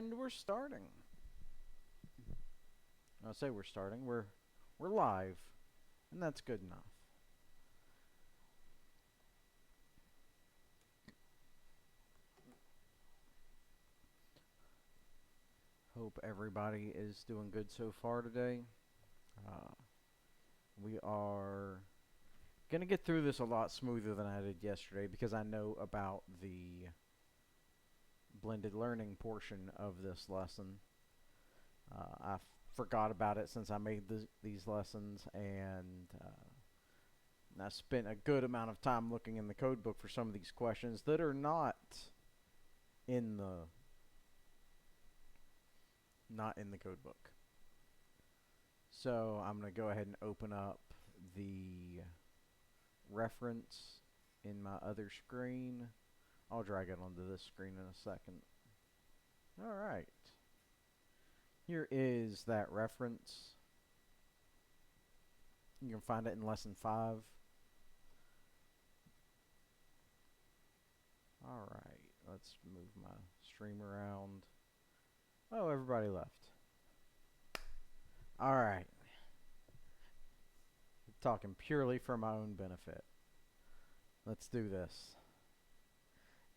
And we're starting. I'll say we're starting. We're live, and that's good enough. Hope everybody is doing good so far today. Uh, we are gonna get through this a lot smoother than I did yesterday because I know about the blended learning portion of this lesson. I forgot about it since I made these lessons, and I spent a good amount of time looking in the code book for some of these questions that are in the not in the code book. So I'm going to go ahead and open up the reference in my other screen. I'll drag it onto this screen in a second. All right. Here is that reference. You can find it in lesson 5. All right. Let's move my stream around. Oh, everybody left. All right. I'm talking purely for my own benefit. Let's do this.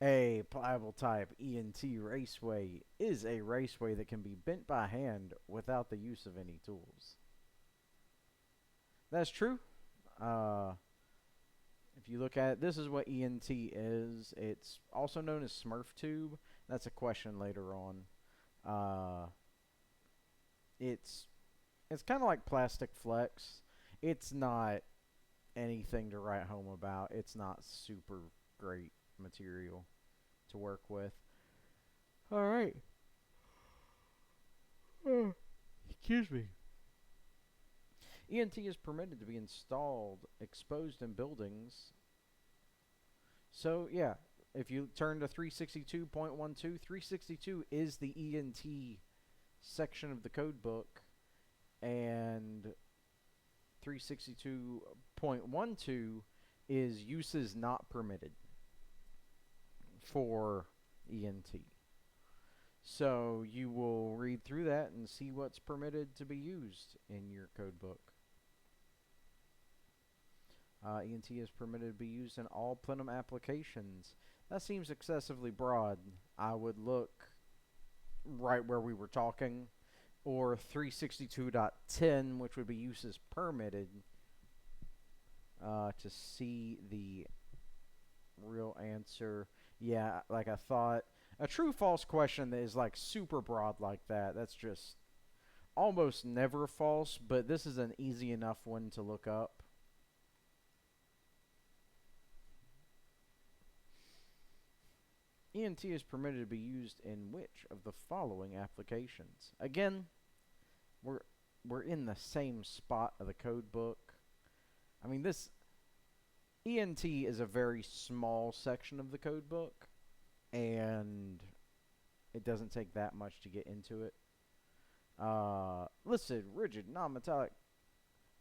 A pliable type ENT raceway is a raceway that can be bent by hand without the use of any tools. That's true. If you look at it, this is what ENT is. It's also known as Smurf tube. That's a question later on. It's kind of like plastic flex. It's not anything to write home about. It's not super great material to work with. All right. Excuse me. ENT is permitted to be installed exposed in buildings. So, yeah, if you turn to 362.12, 362 is the ENT section of the code book, and 362.12 is uses not permitted for ENT. So you will read through that and see what's permitted to be used in your code book. ENT is permitted to be used in all plenum applications. That seems excessively broad. I would look right where we were talking, or 362.10, which would be uses permitted, to see the real answer. Yeah, like I thought. A true-false question that is like super broad like that, that's just almost never false, but this is an easy enough one to look up. ENT is permitted to be used in which of the following applications? Again, we're in the same spot of the code book. I mean, this ENT is a very small section of the code book, and it doesn't take that much to get into it. Listed, rigid, non-metallic.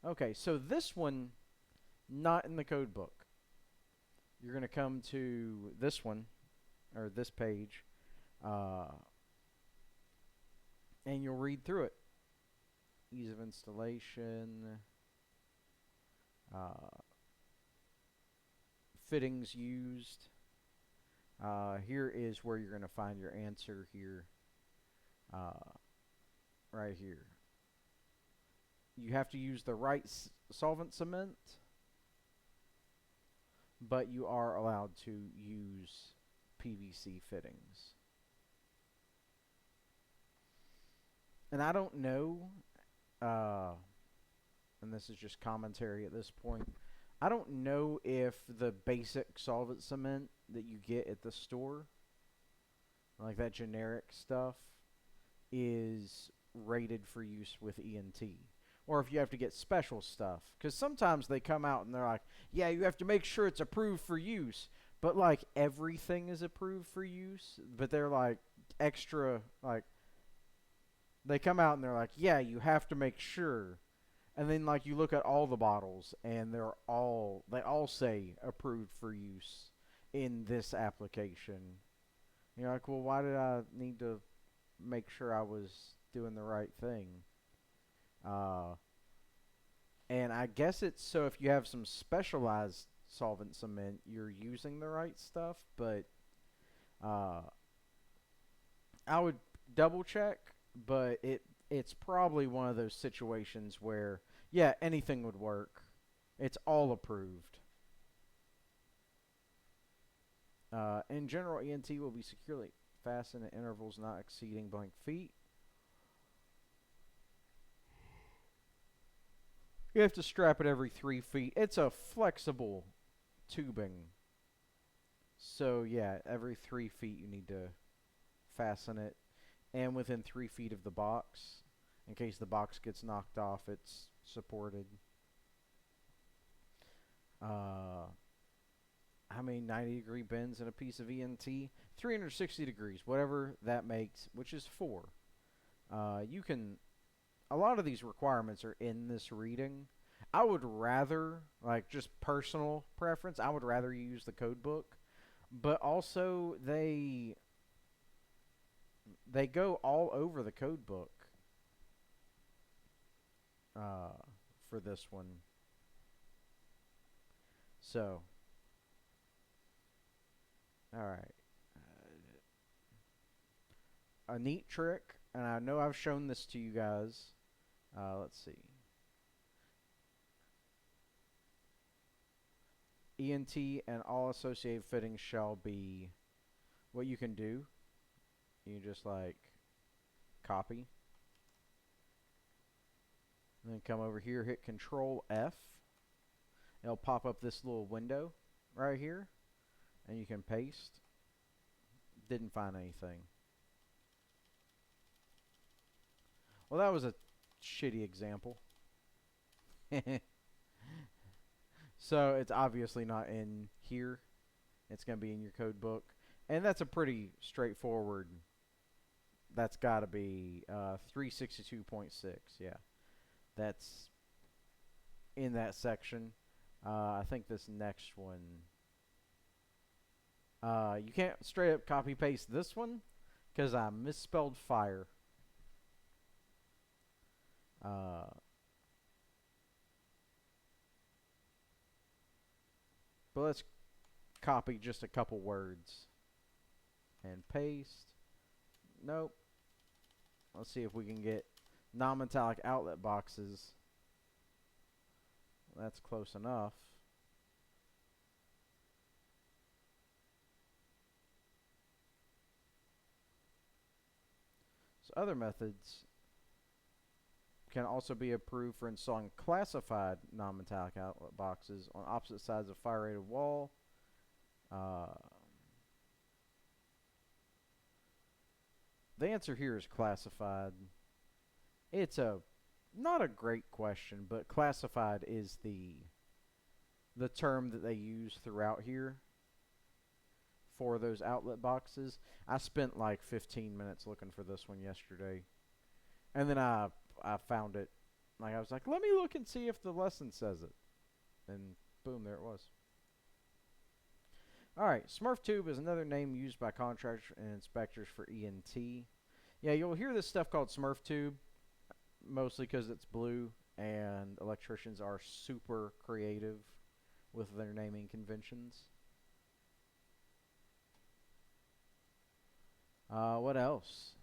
Okay, so this one, not in the code book. You're going to come to this one, or this page, and you'll read through it. Ease of installation, fittings used. Here is where you're going to find your answer here. Right here. You have to use the right solvent cement, but you are allowed to use PVC fittings. And I don't know, and this is just commentary at this point, I don't know if the basic solvent cement that you get at the store, like that generic stuff, is rated for use with ENT. Or if you have to get special stuff. Because sometimes they come out and they're like, yeah, you have to make sure it's approved for use. But, like, everything is approved for use. But they're, like, extra, like, they come out and they're like, yeah, you have to make sure. And then, like, you look at all the bottles and they all say approved for use in this application. You're like, well, why did I need to make sure I was doing the right thing. Uh, and I guess it's so if you have some specialized solvent cement, you're using the right stuff, but uh, I would double check, but it's probably one of those situations where yeah, anything would work. It's all approved. In general, ENT will be securely fastened at intervals not exceeding blank feet. You have to strap it every 3 feet. It's a flexible tubing. So, yeah, every 3 feet you need to fasten it. And within 3 feet of the box. In case the box gets knocked off, it's supported. Uh, how many 90-degree bends in a piece of ENT? 360 degrees, whatever that makes, which is 4. You can a lot of these requirements are in this reading. I would rather, like just personal preference, I would rather use the code book, but also they go all over the code book uh, for this one. So, all right, a neat trick, and I know I've shown this to you guys. Let's see. ENT and all associated fittings shall be what you can do. You just like copy. And then come over here, hit Control F. It'll pop up this little window right here. And you can paste. Didn't find anything. Well, that was a shitty example. So it's obviously not in here. It's going to be in your code book. And that's a pretty straightforward. That's got to be 362.6. Yeah. That's in that section. I think this next one. You can't straight up copy paste this one because I misspelled fire. But let's copy just a couple words and paste. Nope. Let's see if we can get non-metallic outlet boxes. That's close enough. So other methods can also be approved for installing classified non-metallic outlet boxes on opposite sides of fire-rated wall. The answer here is classified. It's not a great question, but classified is the term that they use throughout here for those outlet boxes. I spent like 15 minutes looking for this one yesterday. And then I found it. Like I was like, let me look and see if the lesson says it. And boom, there it was. Alright, Smurf tube is another name used by contractors and inspectors for ENT. Yeah, you'll hear this stuff called Smurf tube, mostly because it's blue, and electricians are super creative with their naming conventions. What else?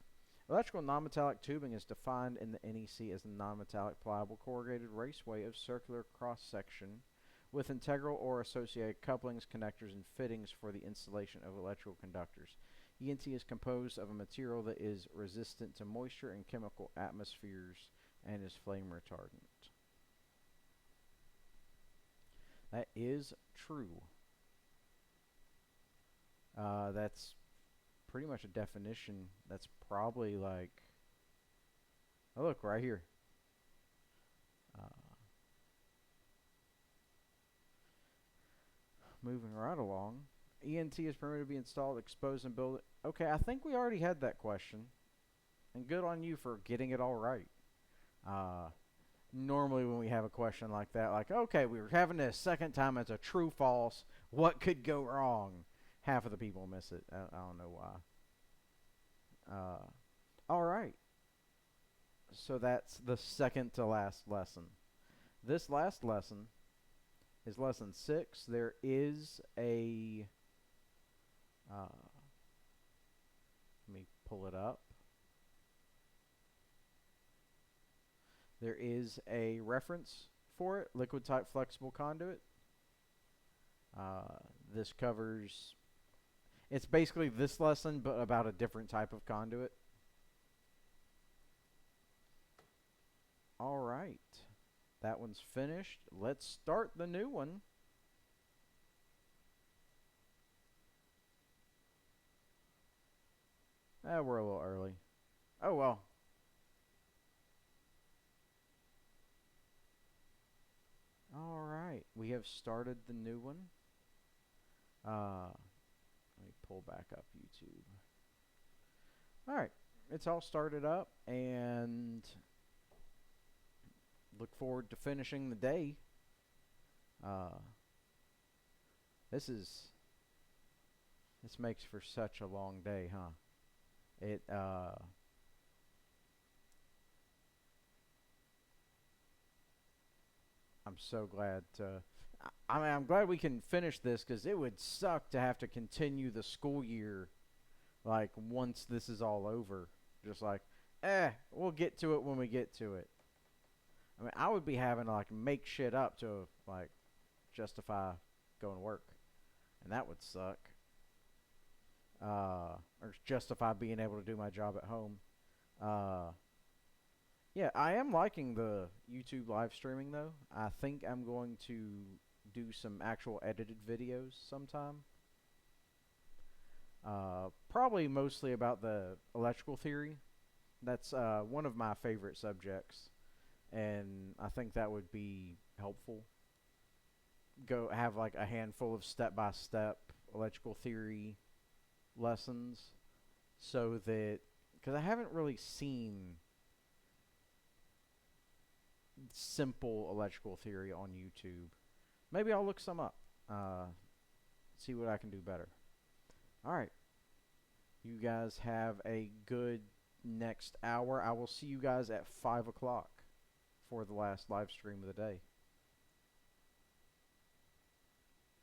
Electrical nonmetallic tubing is defined in the NEC as a nonmetallic pliable corrugated raceway of circular cross-section with integral or associated couplings, connectors, and fittings for the installation of electrical conductors. ENT is composed of a material that is resistant to moisture and chemical atmospheres and is flame retardant. That is true. That's pretty much a definition. That's probably like, oh look, right here. Moving right along. ENT is permitted to be installed, exposed, and built. Okay, I think we already had that question. And good on you for getting it all right. Normally when we have a question like that, like, okay, we were having this second time, it's a true false. What could go wrong? Half of the people miss it. I don't know why. All right. So that's the second to last lesson. This last lesson is lesson 6. There is a let me pull it up. There is a reference for it, liquid type flexible conduit. This covers, it's basically this lesson, but about a different type of conduit. All right. That one's finished. Let's start the new one. We're a little early. Oh, well. All right. We have started the new one. Let me pull back up YouTube. All right. It's all started up, and look forward to finishing the day. This makes for such a long day, huh? It I'm so glad to. I mean, I'm glad we can finish this because it would suck to have to continue the school year, like once this is all over. Just like, we'll get to it when we get to it. I mean, I would be having to like make shit up to like justify going to work, and that would suck. Or justify being able to do my job at home. Uh, yeah, I am liking the YouTube live streaming though. I think I'm going to do some actual edited videos sometime. Probably mostly about the electrical theory. That's one of my favorite subjects, and I think that would be helpful. Go have like a handful of step-by-step electrical theory lessons, so that because I haven't really seen simple electrical theory on YouTube. Maybe I'll look some up. See what I can do better. All right. You guys have a good next hour. I will see you guys at 5 o'clock for the last live stream of the day.